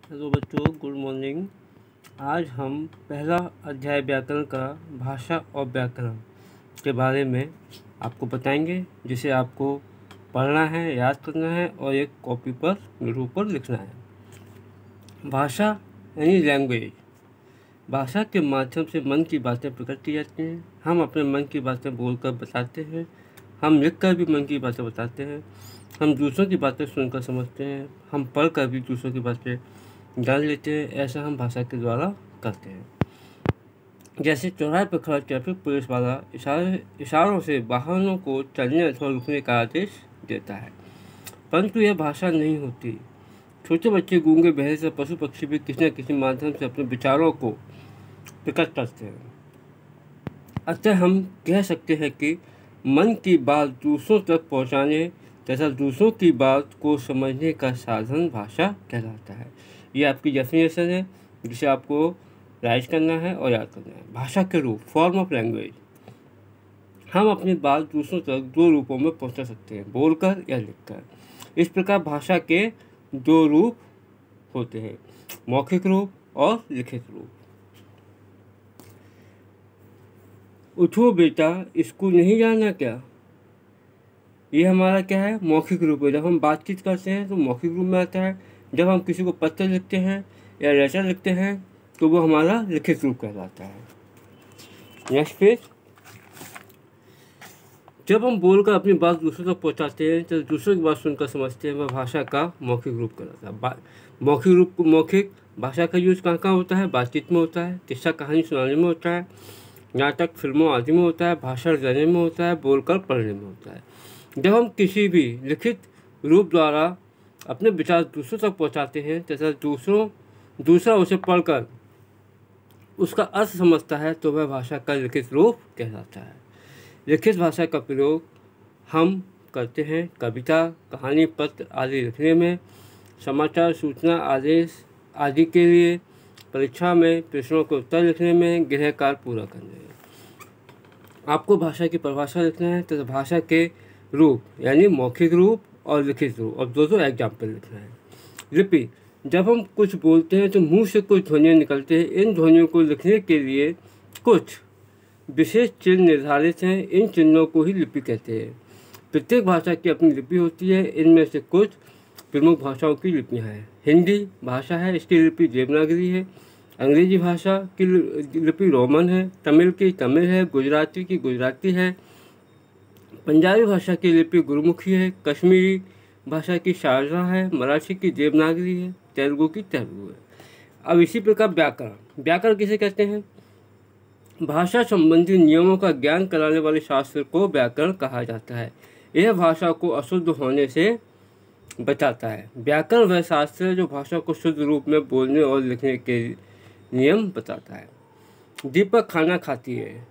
Hello बच्चों, good morning. आज हम पहला अध्याय व्याकरण का भाषा और व्याकरण के बारे में आपको बताएंगे, जिसे आपको पढ़ना है, याद करना है और एक कॉपी पर नोटबुक पर लिखना है। भाषा यानी लैंग्वेज। भाषा के माध्यम से मन की बातें प्रकट की जाती हैं। हम अपने मन की बातें बोलकर बताते हैं, हम लिखकर भी मन की बातें बताते हैं, हम दूसरों की बातें सुनकर समझते हैं, हम पढ़कर भी दूसरों की बातें जान लेते हैं। ऐसा हम भाषा के द्वारा करते हैं। जैसे चौराहे पर खड़ा ट्रैफिक पुलिस वाला इशारों से वाहनों को चलने अथवा रुकने का आदेश देता है, परंतु यह भाषा नहीं होती। छोटे बच्चे, गूंगे, बहरे से पशु पक्षी भी किसी न किसी माध्यम से अपने विचारों को प्रकट करते हैं। अतः हम कह सकते हैं कि मन की बात दूसरों तक पहुंचाने तथा दूसरों की बात को समझने का साधन भाषा कहलाता है। ये आपकी डेफिनेशन है, जिसे आपको राइट करना है और याद करना है। भाषा के रूप, फॉर्म ऑफ लैंग्वेज। हम अपनी बात दूसरों तक दो रूपों में पहुंचा सकते हैं, बोलकर या लिखकर। इस प्रकार भाषा के दो रूप होते हैं, मौखिक रूप और लिखित रूप। उठो बेटा, स्कूल नहीं जाना क्या? ये हमारा क्या है? मौखिक रूप है। जब हम बातचीत करते हैं तो मौखिक रूप में आता है। जब हम किसी को पत्र लिखते हैं या लेटर लिखते हैं तो वो हमारा लिखित रूप कहलाता है। Next page. जब हम बोलकर अपनी बात दूसरों तक पहुंचाते हैं तो दूसरों की बात सुनकर समझते हैं, वह भाषा का मौखिक रूप कहलाता है। मौखिक भाषा का यूज कहाँ कहाँ होता है? बातचीत में होता है, किस्सा कहानी सुनाने में होता है, नाटक फिल्मों आदि में होता है, भाषण देने में होता है, बोलकर पढ़ने में होता है। जब हम किसी भी लिखित रूप द्वारा अपने विचार दूसरों तक पहुंचाते हैं तथा दूसरा उसे पढ़कर उसका अर्थ समझता है तो वह भाषा का लिखित रूप कहलाता है। लिखित भाषा का प्रयोग हम करते हैं कविता, कहानी, पत्र आदि लिखने में, समाचार, सूचना, आदेश आदि के लिए, परीक्षा में प्रश्नों के उत्तर लिखने में, गृह कार्य पूरा करने में। आपको भाषा की परिभाषा लिखना है तथा भाषा के रूप यानी मौखिक रूप और लिखित रूप और दो एग्जाम्पल लिखना है। लिपि। जब हम कुछ बोलते हैं तो मुंह से कुछ ध्वनियाँ निकलते हैं। इन ध्वनियों को लिखने के लिए कुछ विशेष चिन्ह निर्धारित हैं। इन चिन्हों को ही लिपि कहते हैं। प्रत्येक भाषा की अपनी लिपि होती है। इनमें से कुछ प्रमुख भाषाओं की लिपियाँ हैं। हिंदी भाषा है, इसकी लिपि देवनागरी है। अंग्रेजी भाषा की लिपि रोमन है। तमिल की तमिल है। गुजराती की गुजराती है। पंजाबी भाषा की लिपि गुरुमुखी है। कश्मीरी भाषा की शारजा है। मराठी की देवनागरी है। तेलुगु की तेलुगु है। अब इसी प्रकार व्याकरण। व्याकरण किसे कहते हैं? भाषा संबंधी नियमों का ज्ञान कराने वाले शास्त्र को व्याकरण कहा जाता है। यह भाषा को अशुद्ध होने से बचाता है। व्याकरण वह शास्त्र है जो भाषा को शुद्ध रूप में बोलने और लिखने के नियम बताता है। दीपक खाना खाती है,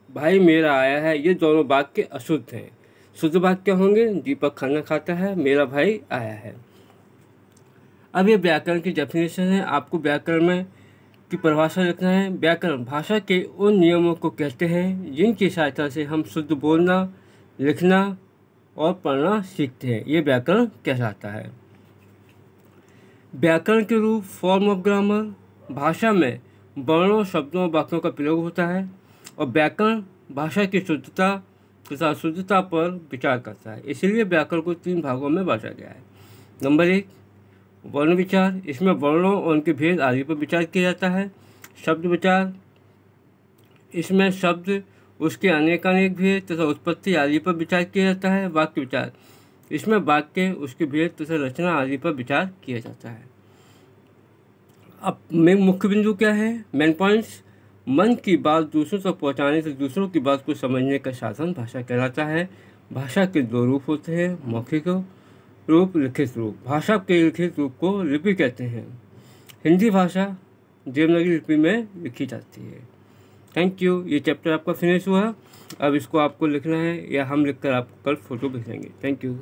भाई मेरा आया है, ये दोनों वाक्य अशुद्ध हैं। शुद्ध वाक्य होंगे दीपक खाना खाता है, मेरा भाई आया है। अब ये व्याकरण की डेफिनेशन है। आपको व्याकरण में की परिभाषा लिखना है। व्याकरण भाषा के उन नियमों को कहते हैं जिनकी सहायता से हम शुद्ध बोलना, लिखना और पढ़ना सीखते हैं। ये व्याकरण कहलाता है। व्याकरण के रूप, फॉर्म ऑफ ग्रामर। भाषा में वर्णों, शब्दों और वाक्यों का प्रयोग होता है और व्याकरण भाषा की शुद्धता तथा अशुद्धता पर विचार करता है। इसलिए व्याकरण को 3 भागों में बांटा गया है। नंबर 1, वर्ण विचार। इसमें वर्णों और उनके भेद आदि पर विचार किया जाता है। शब्द विचार। इसमें शब्द, उसके अनेकानेक भेद तथा उत्पत्ति आदि पर विचार किया जाता है। वाक्य विचार। इसमें वाक्य, उसके भेद तथा रचना आदि पर विचार किया जाता है। अब मुख्य बिंदु क्या है? Main points. मन की बात दूसरों तक पहुंचाने से दूसरों की बात को समझने का साधन भाषा कहलाता है। भाषा के 2 रूप होते हैं, मौखिक रूप, लिखित रूप। भाषा के लिखित रूप को लिपि कहते हैं। हिंदी भाषा देवनागरी लिपि में लिखी जाती है। Thank you. ये चैप्टर आपका फिनिश हुआ। अब इसको आपको लिखना है या हम लिखकर आपको कल फोटो भेजेंगे। Thank you.